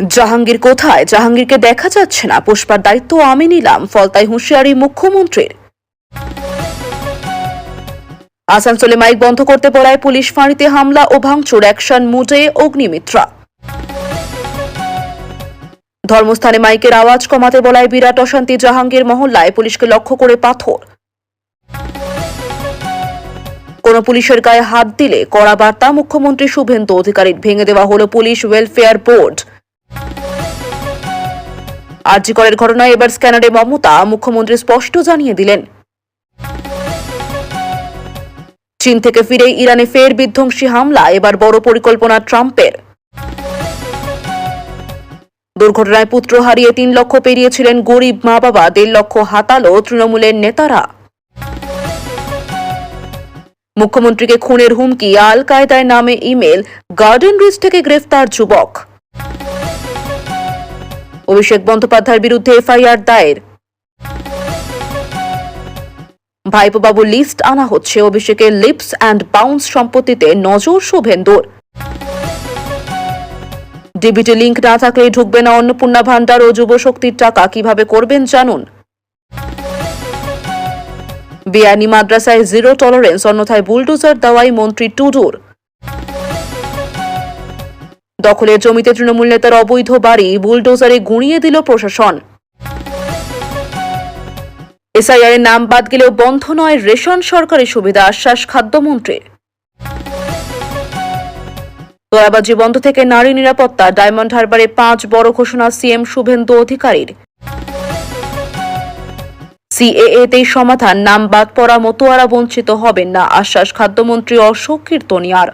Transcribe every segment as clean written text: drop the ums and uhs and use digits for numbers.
জাহাঙ্গীর কোথায়? জাহাঙ্গীরকে দেখা যাচ্ছে না। পুষ্পার দায়িত্ব আমি নিলাম, ফলতায় হুঁশিয়ারি মুখ্যমন্ত্রীর। আসানসোলে মাইক বন্ধ করতে বলায় পুলিশ ফাঁড়িতে হামলা ও ভাঙচুর, অ্যাকশন মুডে অগ্নিমিত্রা। ধর্মস্থানে মাইকের আওয়াজ কমাতে বলায় বিরাট অশান্তি জাহাঙ্গীর মহল্লায়, পুলিশকে লক্ষ্য করে পাথর। কোন পুলিশের গায়ে হাত দিলে কড়া বার্তা মুখ্যমন্ত্রী শুভেন্দু অধিকারীর, ভেঙে দেওয়া হলো পুলিশ ওয়েলফেয়ার বোর্ড। আরজি করের ঘটনায় এবার স্ক্যানারে মমতা, মুখ্যমন্ত্রী স্পষ্ট জানিয়ে দিলেন। চীন থেকে ফিরে ইরানে ফের বিধ্বংসী হামলা, এবার বড় পরিকল্পনা ট্রাম্পের। দুর্ঘটনায় পুত্র হারিয়ে 3 লক্ষ পেরিয়েছিলেন গরিব মা বাবা, 1.5 লক্ষ হাতালো তৃণমূলের নেতারা। মুখ্যমন্ত্রীকে খুনের হুমকি, আল কায়দায় নামে ইমেল, গার্ডেন রিচ থেকে গ্রেফতার যুবক। অভিষেক বন্দ্যোপাধ্যায়ের বিরুদ্ধে এফআইআর দায়ের। ভাইপো বাবুর লিস্ট আনা হচ্ছে, অভিষেকের লিপস অ্যান্ড বাউন্স সম্পত্তিতে নজর শুভেন্দুর। ডিবিটি লিঙ্ক না থাকলে ঢুকবে না অন্নপূর্ণা ভান্ডার ও যুব শক্তির টাকা, কিভাবে করবেন জানুন। বেআইনি মাদ্রাসায় জিরো টলারেন্স, অন্যথায় বুলডোজার দেওয়াই মন্ত্রী টুডুর। দখলের জমিতে তৃণমূল নেতার অবৈধ বাড়ি, বুলডোজারে গুঁড়িয়ে দিল প্রশাসন। এসআইআর এর নাম বাদ গেলেও বন্ধ নয় রেশন, সরকারি সুবিধা, আশ্বাস খাদ্যমন্ত্রীর। দয়াবাজি বন্ধ থেকে নারী নিরাপত্তা, ডায়মন্ড হারবারে 5 বড় ঘোষণা সিএম শুভেন্দু অধিকারীর। সিএএতেই সমাধান, নাম বাদ পড়া মতুয়ারা বঞ্চিত হবেন না, আশ্বাস খাদ্যমন্ত্রী অশোক কীর্তনিয়ার।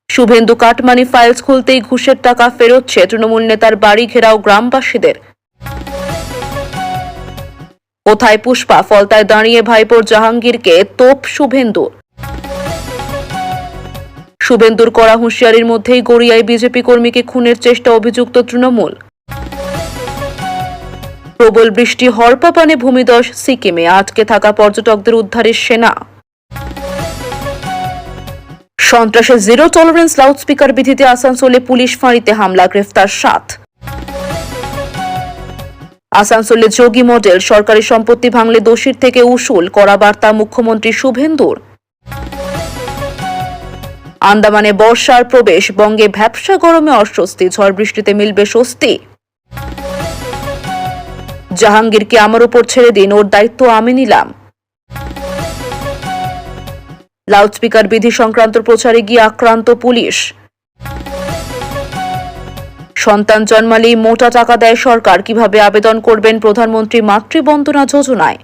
শুভেন্দু কাটমানি ফাইলস খুলতেই ঘুষের টাকা ফেরোচ্ছে, তৃণমূল নেতার বাড়ি ঘেরাও গ্রামবাসীদের। কোথায় পুষ্পা? ফলতায় দাঁড়িয়ে ভাইপোর জাহাঙ্গীরকে তোপ শুভেন্দু। শুভেন্দুর কড়া হুঁশিয়ারির মধ্যেই গড়িয়ায় বিজেপি কর্মীকে খুনের চেষ্টা, অভিযুক্ত তৃণমূল। প্রবল বৃষ্টি, হরপাপানে ভূমিধস সিকিমে, আটকে থাকা পর্যটকদের উদ্ধারের সেনা। সন্ত্রাসের জিরো টলারেন্স লাউডস্পিকার বিধিতে আসানসোলে পুলিশ ফাঁড়িতে হামলা, গ্রেফতার 7। আসানসোলে যোগী মডেল, সরকারি সম্পত্তি ভাঙলে দোষীর থেকে উসুল, কড়া বার্তা মুখ্যমন্ত্রী শুভেন্দুর। আন্দামানে বর্ষার প্রবেশ, বঙ্গে ভ্যাপসা গরমে অস্বস্তি, ঝড় বৃষ্টিতে মিলবে স্বস্তি। জাহাঙ্গীরকে আমার উপর ছেড়ে দিন, ওর দায়িত্ব আমি নিলাম। লাউডস্পিকার বিধি সংক্রান্ত প্রচারে গিয়ে আক্রান্ত পুলিশ। সন্তান জন্মালেই মোটা টাকা দেয় সরকার, কিভাবে আবেদন করবেন প্রধানমন্ত্রী মাতৃবন্দনা যোজনায়।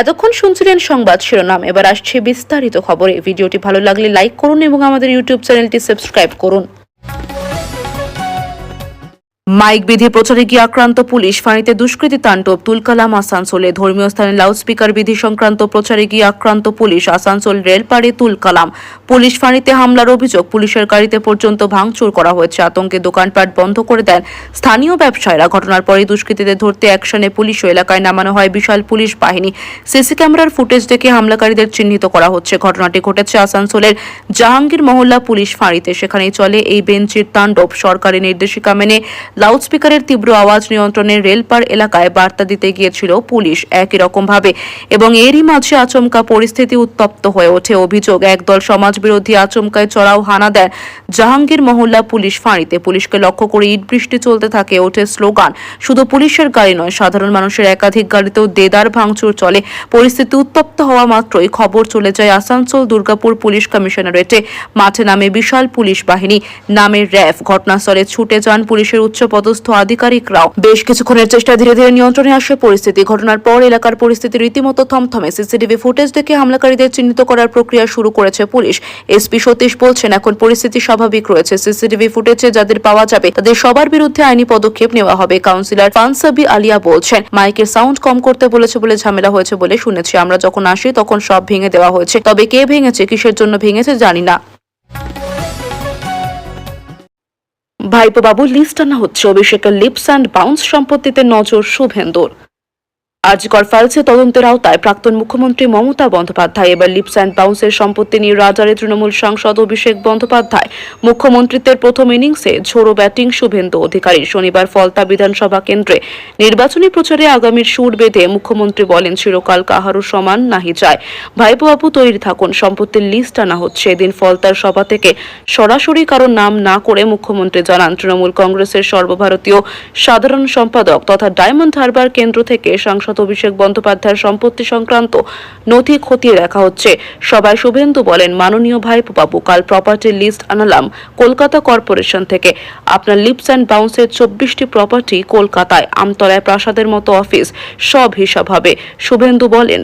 এতক্ষণ শুনছিলেন সংবাদ শিরোনাম, এবার আসছে বিস্তারিত খবরে। ভিডিওটি ভালো লাগলে লাইক করুন এবং আমাদের ইউটিউব চ্যানেলটি সাবস্ক্রাইব করুন। মাইক বিধি প্রচারে গিয়ে আক্রান্ত পুলিশ, ফাঁড়িতে দুষ্কৃতী তাণ্ডব, তুলকালাম আসানসোলে। ধর্মীয় স্থানে লাউডস্পিকার বিধি সংক্রান্ত প্রচারে গিয়ে আক্রান্ত পুলিশ, আসানসোল রেলপাড়ে তুলকালাম। পুলিশ ফাঁড়িতে হামলার অভিযোগ, পুলিশের গাড়িতে পর্যন্ত ভাঙচুর করা হয়েছে, আতঙ্কে দোকানপাট বন্ধ করে দেন স্থানীয় ব্যবসায়ীরা। ঘটনার পরে দুষ্কৃতীদের ধরতে অ্যাকশনে পুলিশ ও এলাকায় নামানো হয় বিশাল পুলিশ বাহিনী। সিসি ক্যামেরার ফুটেজ দেখে হামলাকারীদের চিহ্নিত করা হচ্ছে। ঘটনাটি ঘটেছে আসানসোলের জাহাঙ্গীর মহল্লা পুলিশ ফাঁড়িতে, সেখানেই চলে এই বেঞ্চির তাণ্ডব। সরকারি নির্দেশিকা মেনে লাউডস্পিকারের তীব্র আওয়াজ নিয়ন্ত্রণে রেলপার এলাকায় বার্তা দিতে গিয়েছিল পুলিশ একই রকম ভাবে, এবং এরই মাঝে আচমকা পরিস্থিতি উত্তপ্ত হয়ে ওঠে। অভিযোগ, একদল সমাজবিরোধী আচমকায় চড়াও হানা দেন জাহাঙ্গীর মহল্লা পুলিশ ফাঁড়িতে। পুলিশকে লক্ষ্য করে ইট বৃষ্টি চলতে থাকে, ওঠে স্লোগান। শুধু পুলিশের গাড়ি নয়, সাধারণ মানুষের একাধিক গাড়িতেও দেদার ভাঙচুর চলে। পরিস্থিতি উত্তপ্ত হওয়া মাত্রই খবর চলে যায় আসানসোল দুর্গাপুর পুলিশ কমিশনারেটে। মাঠে নামে বিশাল পুলিশ বাহিনী, নামে র্যাফ। ঘটনাস্থলে ছুটে যান পুলিশের উচ্চপদস্থ আধিকারিকরাও। বেশ কিছুক্ষণের চেষ্টা ধীরে ধীরে নিয়ন্ত্রণে আসে পরিস্থিতি। ঘটনার পর এলাকার পরিস্থিতি রীতিমতো থমথমে। সিসিটিভি ফুটেজ দেখে হামলাকারীদের চিহ্নিত করার প্রক্রিয়া শুরু করেছে পুলিশ। এসপি সতীশ বলছেন, এখন পরিস্থিতি স্বাভাবিক রয়েছে। সিসিটিভি ফুটেজে যাদের পাওয়া যাবে তাদের সবার বিরুদ্ধে আইনি পদক্ষেপ নেওয়া হবে। কাউন্সিলর ফানসাবি আলিয়া বলছেন, মাইকের সাউন্ড কম করতে বলেছে বলে ঝামেলা হয়েছে বলে শুনেছি। আমরা যখন আসি তখন সব ভেঙে দেওয়া হয়েছে, তবে কে ভেঙেছে, কিসের জন্য ভেঙেছে জানি না। ভাইপো বাবুর লিস্ট আনা হচ্ছে, অভিষেকের লিপস অ্যান্ড বাউন্স সম্পত্তিতে নজর শুভেন্দুর। আরজিকর ফাইলসে তদন্তের আওতায় প্রাক্তন মুখ্যমন্ত্রী মমতা বন্দ্যোপাধ্যায় এবার লিপস অ্যান্ড বাউন্সের সম্পত্তি নিয়ে রাজারে তৃণমূল সাংসদ অভিষেক বন্দ্যোপাধ্যায় মুখ্যমন্ত্রীত্বের প্রথম ইনিংসে ঝোড়ো ব্যাটিং শুভেন্দু অধিকারী শনিবার ফলতা বিধানসভা কেন্দ্রে নির্বাচনী প্রচারে আগামীর সুর বেঁধে মুখ্যমন্ত্রী বলেন, চিরকাল কাহারও সমান নাহি যায়। ভাইপো বাবু তৈরি থাকুন, সম্পত্তির লিস্ট আনা হচ্ছে। এদিন ফলতার সভা থেকে সরাসরি কারো নাম না করে মুখ্যমন্ত্রী জানান, তৃণমূল কংগ্রেসের সর্বভারতীয় সাধারণ সম্পাদক তথা ডায়মন্ড হারবার কেন্দ্র থেকে সাংসদ অভিষেক বন্দ্যোপাধ্যায়ের সম্পত্তি সংক্রান্ত নথি খতিয়ে দেখা হচ্ছে। সভায় শুভেন্দু বলেন, মাননীয় ভাইপো বাবু, কাল প্রপার্টির লিস্ট আনালাম কলকাতা কর্পোরেশন থেকে। আপনার লিপস অ্যান্ড বাউন্সের 24টি প্রপার্টি কলকাতায়, আমতলায় প্রাসাদের মতো অফিস, সব হিসাব হবে। শুভেন্দু বলেন,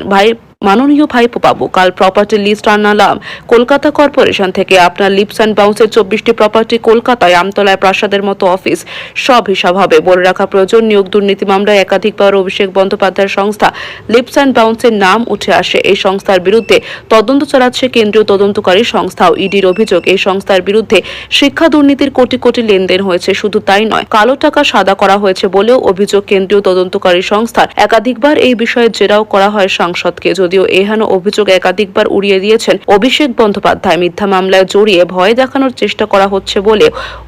মাননীয় ভাইপো বাবু, কাল প্রপার্টি লিস্ট আনালাম কলকাতা কর্পোরেশন থেকে। আপনার লিপস অ্যান্ড বাউন্সের 24টি প্রপার্টি কলকাতায়, আমতলায় প্রাসাদের মতো অফিস, সব হিসাব হবে। বলে রাখা প্রয়োজন, নিয়োগ দুর্নীতি মামলায় একাধিকবার অভিষেক বন্দ্যোপাধ্যায়ের সংস্থা লিপস অ্যান্ড বাউন্সের নাম উঠে আসে। এই সংস্থার বিরুদ্ধে তদন্ত চালাচ্ছে কেন্দ্রীয় তদন্তকারী সংস্থাও। ইডির অভিযোগ, এই সংস্থার বিরুদ্ধে শিক্ষা দুর্নীতির কোটি কোটি লেনদেন হয়েছে। শুধু তাই নয়, কালো টাকা সাদা করা হয়েছে বলেও অভিযোগ। কেন্দ্রীয় তদন্তকারী সংস্থার একাধিকবার এই বিষয়ে জেরাও করা হয় সাংসদকে। যদিও এহেন অভিযোগ একাধিকবার উড়িয়ে দিয়েছেন অভিষেক বন্দ্যোপাধ্যায়। মিথ্যা মামলায় জড়িয়ে ভয় দেখানোর চেষ্টা করা হচ্ছে বলে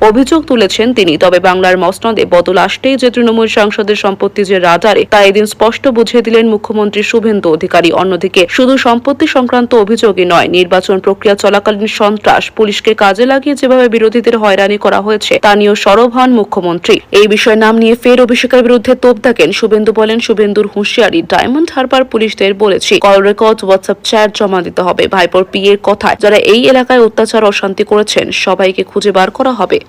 অভিযোগ তুলেছেন তিনি। তবে বাংলার মসনদে বদল আসতেই যে তৃণমূল সাংসদের সম্পত্তি যে রাজারে, তা এদিন স্পষ্ট বুঝিয়ে দিলেন মুখ্যমন্ত্রী শুভেন্দু অধিকারী। অন্যদিকে শুধু সম্পত্তি সংক্রান্ত অভিযোগই নয়, নির্বাচন প্রক্রিয়া চলাকালীন সন্ত্রাস, পুলিশকে কাজে লাগিয়ে যেভাবে বিরোধীদের হয়রানি করা হয়েছে তা নিয়েও সরব হন মুখ্যমন্ত্রী। এই বিষয়ে নাম নিয়ে ফের অভিষেকের বিরুদ্ধে তোপ দাগেন শুভেন্দু। বলেন, শুভেন্দুর হুঁশিয়ারি, ডায়মন্ড হারবার পুলিশদের বলেছি, কল রেকর্ড, হোয়াটসঅ্যাপ চ্যাট জমা দিতে হবে। ভাইপোর পিএর কথায় যারা এই এলাকায় অত্যাচার অশান্তি করেছেন সবাইকে খুঁজে বার করা হবে।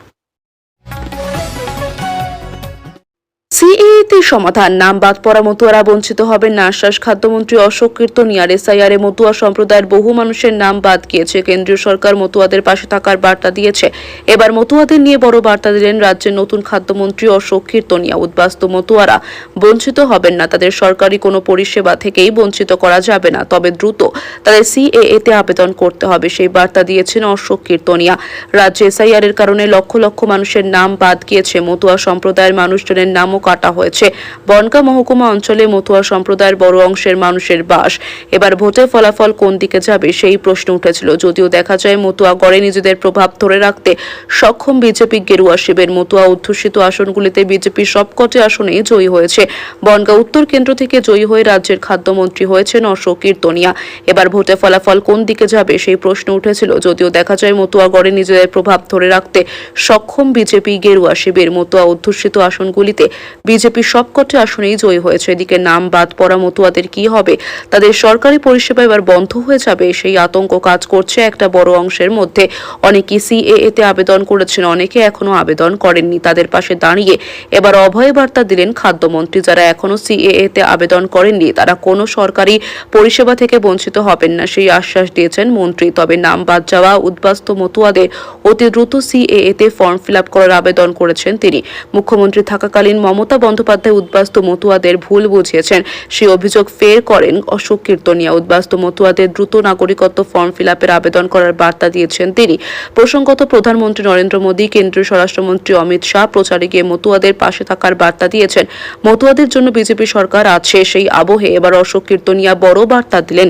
সিএএতে সমাধান, নাম বাদ পড়া মতুয়ারা বঞ্চিত হবেন না, আশ্বাস খাদ্যমন্ত্রী অশোক কীর্তনিয়ার। এসআইআরে মতুয়া সম্প্রদায়ের বহু মানুষের নাম বাদ গিয়েছে। কেন্দ্রীয় সরকার মতুয়াদের পাশে থাকার বার্তা দিয়েছে। এবার মতুয়াদের নিয়ে বড় বার্তা দিলেন রাজ্যের নতুন খাদ্যমন্ত্রী অশোক কীর্তনিয়া। উদ্বাস্তু মতুয়ারা বঞ্চিত হবেন না, তাদের সরকারি কোনো পরিষেবা থেকেই বঞ্চিত করা যাবে না, তবে দ্রুত তাদের সিএএতে আবেদন করতে হবে, সেই বার্তা দিয়েছেন অশোক কীর্তনিয়া। রাজ্যে এসআইআর এর কারণে লক্ষ লক্ষ মানুষের নাম বাদ গিয়েছে। মতুয়া সম্প্রদায়ের মানুষজনের নামও কাটা হয়েছে। বনগাঁ মহকুমা অঞ্চলে মতুয়া সম্প্রদায়ের বড় অংশের মানুষের বাস। এবার ভোটের ফলাফল কোন দিকে যাবে সেই প্রশ্ন উঠেছিল। যদিও দেখা যায় মতুয়া গড়ে নিজেদের প্রভাব ধরে রাখতে সক্ষম বিজেপি গেরুয়া শিবের মতুয়া অধ্যুষিত আসনগুলিতে বিজেপি সবকটি আসনেই জয়ী হয়েছে। বনগাঁ উত্তর কেন্দ্র থেকে জয়ী হয়ে রাজ্যের খাদ্যমন্ত্রী হয়েছেন অশোক কীর্তনিয়া। এবার ভোটের ফলাফল কোন দিকে যাবে সেই প্রশ্ন উঠেছিল। যদিও দেখা যায় মতুয়া গড়ে নিজেদের প্রভাব ধরে রাখতে সক্ষম বিজেপি গেরুয়া শিবের মতুয়া অধ্যুষিত আসনগুলিতে বিজেপি সবকটি আসনেই জয়ী হয়েছে। এদিকে নাম বাদ পড়া মতুয়াদের কি হবে? তাদের সরকারি পরিষেবা এবার বন্ধ হয়ে যাবে, সেই আতঙ্ক কাজ করছে একটা বড় অংশের মধ্যে। অনেকেই সিএএতে আবেদন করেছেন, অনেকে এখনো আবেদন করেননি। তাদের পাশে দাঁড়িয়ে এবার অভয় বার্তা দিলেন খাদ্যমন্ত্রী। যারা এখনো সিএএতে আবেদন করেননি তারা কোনো সরকারি পরিষেবা থেকে বঞ্চিত হবেন না, সেই আশ্বাস দিয়েছেন মন্ত্রী। তবে নাম বাদ যাওয়া উদ্বাস্তু মতুয়াদের অতি দ্রুত সিএএতে ফর্ম ফিল আপ করার আবেদন করেছেন তিনি। মুখ্যমন্ত্রী থাকাকালীন মমতা বন্দ্যোপাধ্যায় উদ্বাস্তু মতুয়াদের ভুল বুঝিয়েছেন, সেই অভিযোগ ফের করেন অশোক কীর্তনিয়া। উদ্বাস্তু মতুয়াদের দ্রুত নাগরিকত্ব ফর্ম ফিল আপের আবেদন করার বার্তা দিয়েছেন তিনি। প্রসঙ্গত, প্রধানমন্ত্রী নরেন্দ্র মোদী, কেন্দ্রীয় স্বরাষ্ট্রমন্ত্রী অমিত শাহ প্রচারে গিয়ে মতুয়াদের পাশে থাকার বার্তা দিয়েছেন। মতুয়াদের জন্য বিজেপি সরকার আছে, সেই আবহে এবার অশোক কীর্তনিয়া বড় বার্তা দিলেন।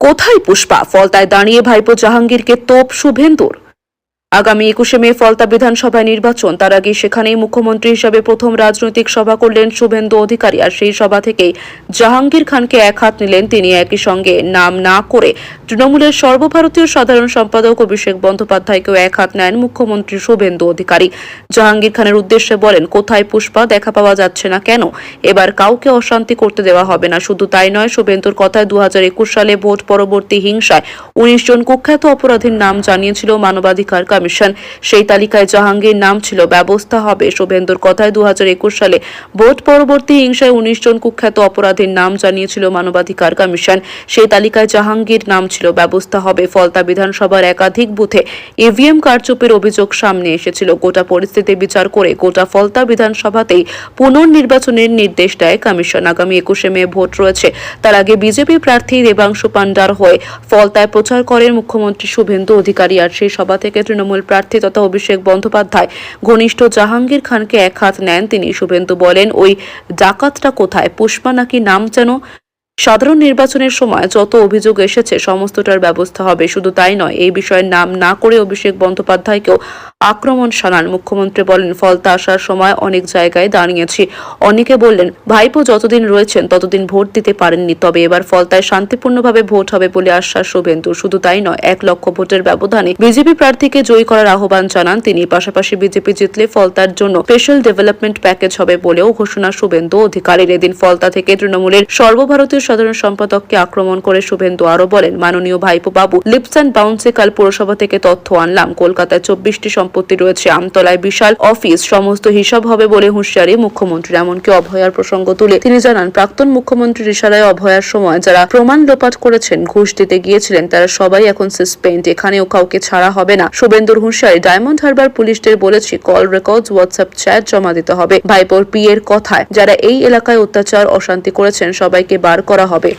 কোথায় পুষ্পা? ফলতায় দাঁড়িয়ে ভাইপো জাহাঙ্গীরকে তোপ শুভেন্দুর। আগামী 21শে মে ফলতা বিধানসভায় নির্বাচন, তার আগে সেখানেই মুখ্যমন্ত্রী হিসেবে প্রথম রাজনৈতিক সভা করলেন শুভেন্দু অধিকারী। আর সেই সভা থেকেই জাহাঙ্গীর খানকে এক হাত নিলেন তিনি। একই সঙ্গে নাম না করে তৃণমূলের সর্বভারতীয় সাধারণ সম্পাদক অভিষেক বন্দ্যোপাধ্যায়কেও এক হাত নেন মুখ্যমন্ত্রী শুভেন্দু অধিকারী। জাহাঙ্গীর খানের উদ্দেশ্যে বলেন, কোথায় পুষ্পা? দেখা পাওয়া যাচ্ছে না কেন? এবার কাউকে অশান্তি করতে দেওয়া হবে না। শুধু তাই নয়, শুভেন্দুর কথায় 2021 সালে ভোট পরবর্তী হিংসায় 19 জন কুখ্যাত অপরাধীর নাম জানিয়েছিল মানবাধিকার কমিশন। সেই তালিকায় জাহাঙ্গীর নাম ছিল, ব্যবস্থা হবে। শুভেন্দুর কথায় 2021 সালে ভোট পরবর্তী হিংসায় 19 জন কুখ্যাত অপরাধীর নাম জানিয়েছিল মানবাধিকার কমিশন। সেই তালিকায় জাহাঙ্গীর নাম ছিল, ব্যবস্থা হবে। ফলতা বিধানসভার একাধিক বুথে ইভিএম কারচুপির অভিযোগ সামনে এসেছিল। গোটা পরিস্থিতি বিচার করে গোটা ফলতা বিধানসভাতেই পুনর্নির্বাচনের নির্দেশ দেয় কমিশন। আগামী 21শে মে ভোট রয়েছে, তার আগে বিজেপি প্রার্থী দেবাংশু পান্ডার হয়ে ফলতায় প্রচার করেন মুখ্যমন্ত্রী শুভেন্দু অধিকারী। আর সেই সভা থেকে তৃণমূল তৃণমূল প্রার্থী তথা অভিষেক বন্দ্যোপাধ্যায় ঘনিষ্ঠ জাহাঙ্গীর খানকে এক হাত নেন তিনি। শুভেন্দু বলেন, ওই ডাকাতটা কোথায়? পুষ্পা নাকি নাম যেন? সাধারণ নির্বাচনের সময় যত অভিযোগ এসেছে সমস্তটার ব্যবস্থা হবে। শুধু তাই নয়, এই বিষয়ের নাম না করে অভিষেক বন্দ্যোপাধ্যায়কেও আক্রমণ শানান মুখ্যমন্ত্রী। বলেন, ফলতা আসার সময় অনেক জায়গায় দাঁড়িয়েছি, অনেকে বললেন ভাইপো যতদিন রয়েছেন ততদিন ভোট দিতে পারেননি, তবে এবার ফলতায় শান্তিপূর্ণভাবে ভোট হবে বলে আশ্বাস শুভেন্দু। শুধু তাই নয়, 1 লক্ষ ভোটের ব্যবধানে বিজেপি প্রার্থীকে জয়ী করার আহ্বান জানান তিনি। পাশাপাশি বিজেপি জিতলে ফলতার জন্য স্পেশাল ডেভেলপমেন্ট প্যাকেজ হবে বলেও ঘোষণা শুভেন্দু অধিকারীর। এদিন ফলতা থেকে তৃণমূলের সর্বভারতীয় সাধারণ সম্পাদককে আক্রমণ করে শুভেন্দু আরো বলেন, মাননীয় ভাইপো বাবু, লিপস অ্যান্ড বাউন্সে কাল পুরসভা থেকে তথ্য আনলাম, কলকাতায় 24টি সম্পত্তি রয়েছে, আমতলায় বিশাল অফিস, সমস্ত হিসাব হবে বলে হুঁশিয়ারি মুখ্যমন্ত্রী। এমনকি অভয়ার প্রসঙ্গ তুলে তিনি জানান, প্রাক্তন মুখ্যমন্ত্রীর ইশারায় অভয়ার সময় যারা প্রমাণ লোপাট করেছেন, ঘুষ দিতে গিয়েছিলেন, তারা সবাই এখন সাসপেন্ড, এখানেও কাউকে ছাড়া হবে না। শুভেন্দুর হুঁশিয়ারি, ডায়মন্ড হারবার পুলিশদের বলেছি কল রেকর্ডস, হোয়াটসঅ্যাপ চ্যাট জমা দিতে হবে। ভাইপোর পিএর কথায় যারা এই এলাকায় অত্যাচার অশান্তি করেছেন সবাইকে বার করা হবে।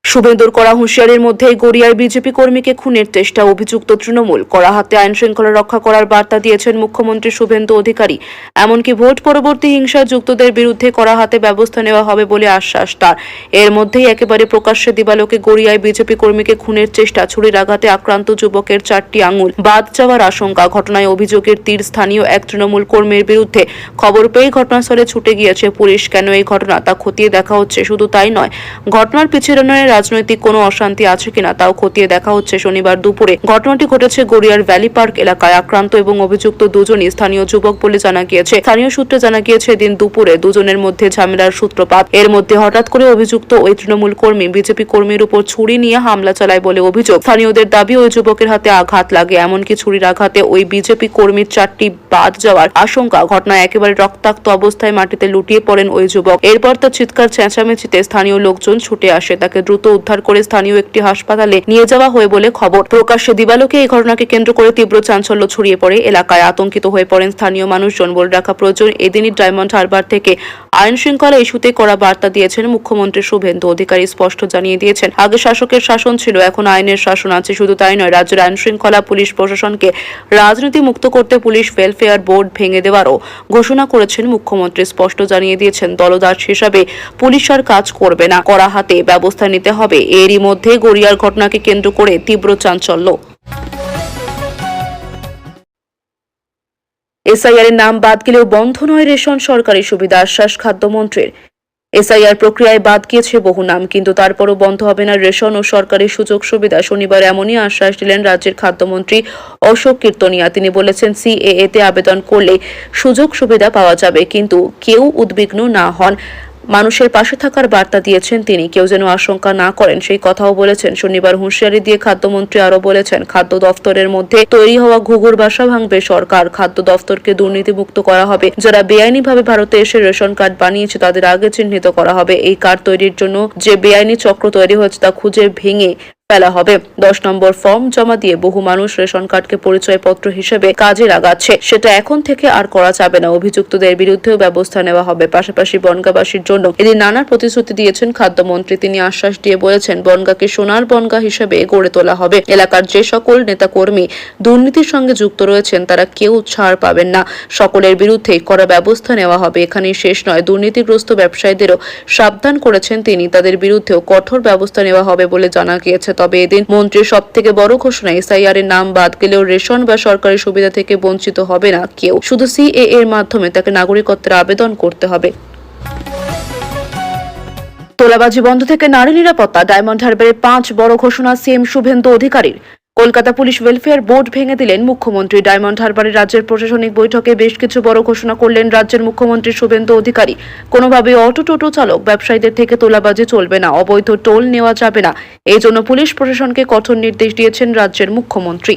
শুভেন্দুর করা হুঁশিয়ারির মধ্যেই গড়িয়ায় বিজেপি কর্মীকে খুনের চেষ্টা, অভিযুক্ত তৃণমূল, কড়া হাতে আইন শৃঙ্খলা রক্ষা করার বার্তা দিয়েছেন মুখ্যমন্ত্রী শুভেন্দু অধিকারী। এমনকি ভোট পরবর্তী হিংসায় যুক্তদের বিরুদ্ধে কড়া হাতে ব্যবস্থা নেওয়া হবে বলে আশ্বাস তার। এর মধ্যেই একেবারে প্রকাশ্যে দিবালোকে গড়িয়ায় বিজেপি কর্মীকে খুনের চেষ্টা, ছুরির আঘাতে আক্রান্ত যুবকের 4টি আঙুল বাদ যাওয়ার আশঙ্কা। ঘটনায় অভিযোগের তীর স্থানীয় এক তৃণমূল কর্মীর বিরুদ্ধে। খবর পেয়ে ঘটনাস্থলে ছুটে গিয়েছে পুলিশ। কেন এই ঘটনা তা খতিয়ে দেখা হচ্ছে। শুধু তাই নয়, ঘটনার পিছনে রাজনৈতিক কোনো অশান্তি আছে কিনা তাও খতিয়ে দেখা হচ্ছে। শনিবার দুপুরে ঘটনাটি ঘটেছে গড়িয়ার ভ্যালি পার্ক এলাকায়। আক্রান্ত এবং অভিযুক্ত দুজনই স্থানীয় যুবক বলে জানা গিয়েছে। স্থানীয় সূত্রে জানা গিয়েছে, দিন দুপুরে দুজনের মধ্যে ঝামেলার সূত্রপাত। এর মধ্যে হঠাৎ করে অভিযুক্ত ওই তৃণমূল কর্মী বিজেপি কর্মীর উপর ছুরি নিয়ে হামলা চালায় বলে অভিযোগ। স্থানীয়দের দাবি, ওই যুবকের হাতে আঘাত লাগে, এমনকি ছুরির আঘাতে ওই বিজেপি কর্মীর 4টি বাদ যাওয়ার আশঙ্কা। ঘটনায় একেবারে রক্তাক্ত অবস্থায় মাটিতে লুটিয়ে পড়েন ওই যুবক। এরপর তার চিৎকার চেঁচামেচিতে স্থানীয় লোকজন ছুটে আসে, তাকে দ্রুত উদ্ধার করে স্থানীয় একটি হাসপাতালে নিয়ে যাওয়া হয় বলে খবর। প্রকাশ্যে দিবালোকে এই ঘটনাকে কেন্দ্র করে তীব্র চাঞ্চল্য ছড়িয়ে পড়ে এলাকায়। আতঙ্কিত হয়ে পড়েন স্থানীয় মানুষজন। বলে রাখা প্রয়োজন, এদিনই ডায়মন্ড হারবার থেকে আইন শৃঙ্খলা ইস্যুতে কড়া বার্তা দিয়েছেন মুখ্যমন্ত্রী শুভেন্দু অধিকারী। স্পষ্ট জানিয়ে দিয়েছেন, আগে শাসকের শাসন ছিল, এখন আইনের শাসন আছে। শুধু তাই নয়, রাজ্যের আইন শৃঙ্খলা পুলিশ প্রশাসনকে রাজনীতি মুক্ত করতে পুলিশ ওয়েলফেয়ার বোর্ড ভেঙে দেওয়ারও ঘোষণা করেছেন মুখ্যমন্ত্রী। স্পষ্ট জানিয়ে দিয়েছেন, দলদাস হিসাবে পুলিশ আর কাজ করবে না, কড়া হাতে ব্যবস্থা নিতে হবে। এরই মধ্যে গড়িয়ার ঘটনাকে কেন্দ্র করে তীব্র চাঞ্চল্য। এসআইআর এর নাম বাদ গেলেও বন্ধ নয় রেশন, সরকারি সুবিধা, আশ্বাস খাদ্যমন্ত্রীর। এসআইআর প্রক্রিয়ায় বাদ গিয়েছে বহু নাম, কিন্তু তারপরও বন্ধ হবে না রেশন ও সরকারি সুযোগ সুবিধা। শনিবার এমনই আশ্বাস দিলেন রাজ্যের খাদ্যমন্ত্রী অশোক কীর্তনিয়া। তিনি বলেছেন, সিএএ তে আবেদন করলে সুযোগ সুবিধা পাওয়া যাবে, কিন্তু কেউ উদ্বিগ্ন না হন। মানুষের পাশে থাকার বার্তা দিয়েছেন তিনি, কেউ যেন আশঙ্কা না করেন সেই কথাও বলেছেন। শনিবার হুঁশিয়ারি দিয়ে খাদ্যমন্ত্রী আরো বলেছেন, খাদ্য দফতরের মধ্যে তৈরি হওয়া ঘুঘুর বাসা ভাঙবে সরকার। খাদ্য দফতরকে দুর্নীতিমুক্ত করা হবে। যারা বেআইনিভাবে ভারতে এসে রেশন কার্ড বানিয়েছে তাদের আগে চিহ্নিত করা হবে। এই কার্ড তৈরির জন্য যে বেআইনি চক্র তৈরি হয়েছে তা খুঁজে ভেঙে ফেলা হবে। 10 নম্বর ফর্ম জমা দিয়ে বহু মানুষ রেশন কার্ডকে পরিচয়পত্র হিসেবে কাজে লাগাচ্ছে, সেটা এখন থেকে আর করা যাবে না। অভিযুক্তদের বিরুদ্ধেও ব্যবস্থা নেওয়া হবে। পাশাপাশি বনগাঁবাসীর জন্য এদিন নানা প্রতিশ্রুতি দিয়েছেন খাদ্যমন্ত্রী। তিনি আশ্বাস দিয়ে বলেছেন, বনগাঁকে সোনার বনগাঁ হিসেবে গড়ে তোলা হবে। এলাকার যে সকল নেতাকর্মী দুর্নীতির সঙ্গে যুক্ত রয়েছেন তারা কেউ ছাড় পাবেন না, সকলের বিরুদ্ধে কড়া ব্যবস্থা নেওয়া হবে। এখানেই শেষ নয়, দুর্নীতিগ্রস্ত ব্যবসায়ীদেরও সাবধান করেছেন তিনি, তাদের বিরুদ্ধেও কঠোর ব্যবস্থা নেওয়া হবে বলে জানা গিয়েছে। তবে এদিন মন্ত্রীর সব থেকে বড় ঘোষণা, এসআইআর এর নাম বাদ গেলেও রেশন বা সরকারি সুবিধা থেকে বঞ্চিত হবে না কেউ, শুধু সিএএ এর মাধ্যমে তাকে নাগরিকত্বের আবেদন করতে হবে। তোলাবাজি বন্ধ থেকে নারী নিরাপত্তা, ডায়মন্ড হারবারের 5 বড় ঘোষণা সিএম শুভেন্দু অধিকারীর। কলকাতা পুলিশ ওয়েলফেয়ার বোর্ড ভেঙে দিলেন মুখ্যমন্ত্রী। ডায়মন্ড হারবারে রাজ্যের প্রশাসনিক বৈঠকে বেশ কিছু বড় ঘোষণা করলেন রাজ্যের মুখ্যমন্ত্রী শুভেন্দু অধিকারী। কোনোভাবে অটো টোটো চালক ব্যবসায়ীদের থেকে তোলাবাজি চলবে না, অবৈধ টোল নেওয়া যাবে না। এই জন্য পুলিশ প্রশাসনকে কঠোর নির্দেশ দিয়েছেন রাজ্যের মুখ্যমন্ত্রী।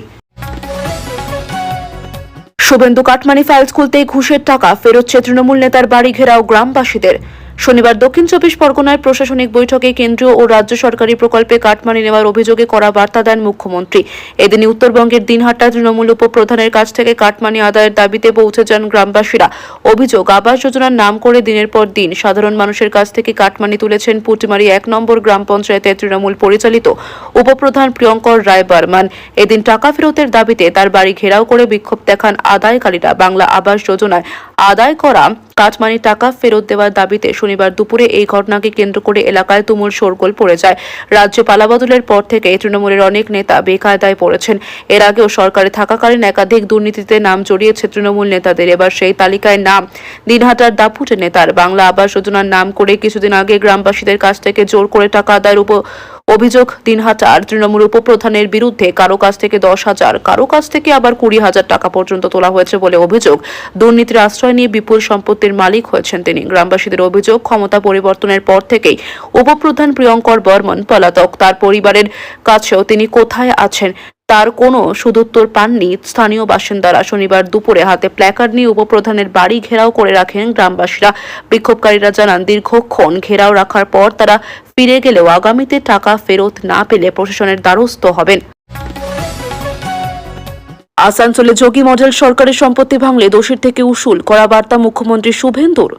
শুভেন্দু কাটমানি ফাইলস খুলতেই ঘুষের টাকা ফেরত তৃণমূল নেতার বাড়ি ঘেরাও গ্রামবাসীদের। শনিবার দক্ষিণ চব্বিশ পরগনায় প্রশাসনিক বৈঠকে কেন্দ্রীয় ও রাজ্য সরকারি প্রকল্পে কাটমানি নেওয়ার অভিযোগে কড়া বার্তা দেন মুখ্যমন্ত্রী। এদিনই উত্তরবঙ্গের দিনহাটা তৃণমূল উপপ্রধানের কাছ থেকে কাটমানি আদায়ের দাবিতে পৌঁছে যান গ্রামবাসীরা। অভিযোগ, আবাস যোজনার নাম করে দিনের পর দিন সাধারণ মানুষের কাছ থেকে কাটমানি তুলেছেন পুটিমারি 1 নম্বর গ্রাম পঞ্চায়েতের তৃণমূল পরিচালিত উপপ্রধান প্রিয়ঙ্কর রায় বর্মন। এদিন টাকা ফেরতের দাবিতে তার বাড়ি ঘেরাও করে বিক্ষোভ দেখান আদায়কারীরা। বাংলা আবাস যোজনায় আদায় করা কাটমানি টাকা ফেরত দেওয়ার দাবিতে শনিবার দুপুরে এই ঘটনাকে কেন্দ্র করে এলাকায় তুমুল শোরগোল পড়ে যায়। রাজ্যে পালাবদলের পর থেকে তৃণমূলের অনেক নেতা বেকায়দায় পড়েছেন। এর আগেও সরকারে থাকাকালীন একাধিক দুর্নীতিতে নাম জড়িয়েছে তৃণমূল নেতাদের। এবার সেই তালিকায় নাম দিনহাটার দাপুটে নেতার। বাংলা আবাস যোজনার নাম করে কিছুদিন আগে গ্রামবাসীদের কাছ থেকে জোর করে টাকা আদায়ের অভিযোগ দিনহাটার তৃণমূল উপপ্রধানের বিরুদ্ধে। কারো কাছ থেকে 10,000, কারো কাছ থেকে আবার 20,000 টাকা পর্যন্ত তোলা হয়েছে বলে অভিযোগ। দুর্নীতির আশ্রয় নিয়ে বিপুল সম্পত্তির মালিক হয়েছেন তিনি। গ্রামবাসীদের অভিযোগ, ক্ষমতা পরিবর্তনের পর থেকেই উপপ্রধান প্রিয়ঙ্কর বর্মন পলাতক। তার পরিবারের কাছেও তিনি কোথায় আছেন তার কোনো সুদুত্তর পাননি স্থানীয় বাসিন্দারা। শনিবার দুপুরে হাতে প্ল্যাকার্ড নিয়ে উপপ্রধানের বাড়ি ঘেরাও করে রাখেন গ্রামবাসীরা। বিক্ষোভকারীরা জানান, দীর্ঘক্ষণ ঘেরাও রাখার পর তারা ফিরে গেলেও আগামীতে টাকা ফেরত না পেলে প্রশাসনের দ্বারস্থ হবেন। আসানসোলে যোগী মডেল সরকারি সম্পত্তি ভাঙলে দোষীর থেকে উসুল, করা বার্তা মুখ্যমন্ত্রী শুভেন্দুর।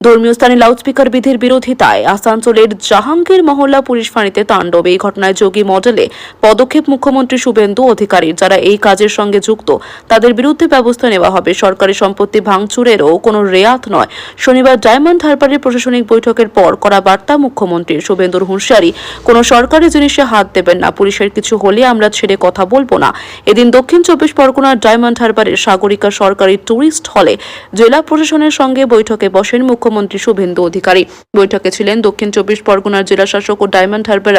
ধর্মীয় স্থানে লাউডস্পিকার বিধির বিরোধিতায় আসানসোলের জাহাঙ্গীর মহল্লা পুলিশ ফাঁড়িতে তাণ্ডব। এই ঘটনায় যোগী মডেলে পদক্ষেপ মুখ্যমন্ত্রী শুভেন্দু অধিকারীর। যারা এই কাজের সঙ্গে যুক্ত তাদের বিরুদ্ধে ব্যবস্থা নেওয়া হবে। সরকারি সম্পত্তি ভাঙচুরেরও কোনো রেয়াত নয়। শনিবার ডায়মন্ড হারবারের প্রশাসনিক বৈঠকের পর করা বার্তা মুখ্যমন্ত্রীর। শুভেন্দুর হুঁশিয়ারি, কোনো সরকারি জিনিসে হাত দেবেন না। পুলিশের কিছু হলে আমরা ছেড়ে কথা বলবো না। এদিন দক্ষিণ চব্বিশ পরগনার ডায়মন্ড হারবারের সাগরিকা সরকারি টুরিস্ট হলে জেলা প্রশাসনের সঙ্গে বৈঠকে বসেন মুখ্যমন্ত্রী শুভেন্দু অধিকারী। বৈঠকে ছিলেন দক্ষিণ চব্বিশ পরগনার জেলা শাসক ও ডায়মন্ড হারবার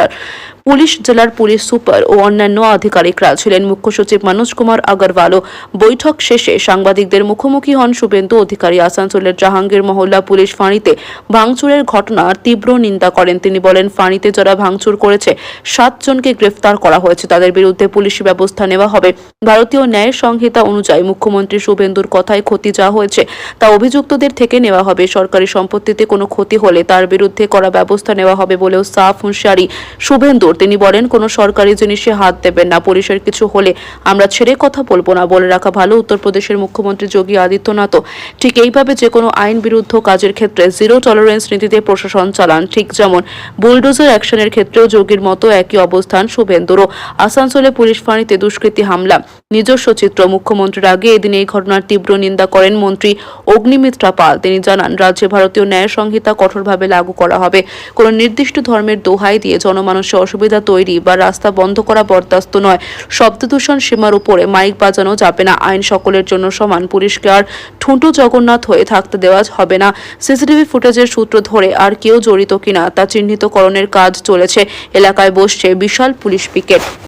পুলিশ জেলার পুলিশ সুপার ও অন্যান্য আধিকারিকরা। ছিলেন মুখ্য সচিব মনোজ কুমার আগরওয়ালও। বৈঠক শেষে সাংবাদিকদের মুখোমুখি হন শুভেন্দু অধিকারী। আসানসোলের জাহাঙ্গীর মহল্লা পুলিশ ফাঁড়িতে ভাঙচুরের ঘটনার তীব্র নিন্দা করেন তিনি। বলেন, ফাঁড়িতে যারা ভাঙচুর করেছে 7 জনকে গ্রেফতার করা হয়েছে, তাদের বিরুদ্ধে পুলিশি ব্যবস্থা নেওয়া হবে। ভারতীয় ন্যায় সংহিতা অনুযায়ী মুখ্যমন্ত্রী শুভেন্দুর কথায় ক্ষতি যা হয়েছে তা অভিযুক্তদের থেকে নেওয়া হবে। সরকারি সম্পত্তিতে কোনো ক্ষতি হলে তার বিরুদ্ধে কড়া ব্যবস্থা নেওয়া হবে বলেও সাফ হুঁশিয়ারি শুভেন্দুর। তিনি বলেন, কোনো সরকারি জিনিসে হাত দেবেন না। পুলিশের কিছু হলে আমরা ছেড়ে কথা বলবো না। বলে রাখা ভালো, উত্তরপ্রদেশের মুখ্যমন্ত্রী যোগী আদিত্যনাথও ঠিক এইভাবে যে কোনো আইন বিরুদ্ধ কাজের ক্ষেত্রে জিরো টলারেন্স নীতিতে প্রশাসন চালান। ঠিক যেমন বুলডোজার অ্যাকশনের ক্ষেত্রেও যোগীর মতো একই অবস্থান শুভেন্দুরও। আসানসোলে পুলিশ ফাঁড়িতে দুষ্কৃতী হামলা নিজস্ব চিত্র। মুখ্যমন্ত্রীর আগে এদিন এই ঘটনার তীব্র নিন্দা করেন মন্ত্রী অগ্নিমিত্রা পাল। তিনি জানান, রাজ্যে ভারতীয় ন্যায় সংহিতা কঠোরভাবে লাগু করা হবে। কোনো নির্দিষ্ট ধর্মের দোহাই দিয়ে জনমানুষের অসুবিধা তৈরি বা রাস্তা বন্ধ করা বরদাস্ত নয়। শব্দদূষণ সীমার উপরে মাইক বাজানো যাবে না। আইন সকলের জন্য সমান। পুলিশকে আর ঠুঁটো জগন্নাথ হয়ে থাকতে দেওয়া হবে না। সিসিটিভি ফুটেজের সূত্র ধরে আর কেউ জড়িত কিনা তা চিহ্নিতকরণের কাজ চলেছে। এলাকায় বসছে বিশাল পুলিশ পিকেট।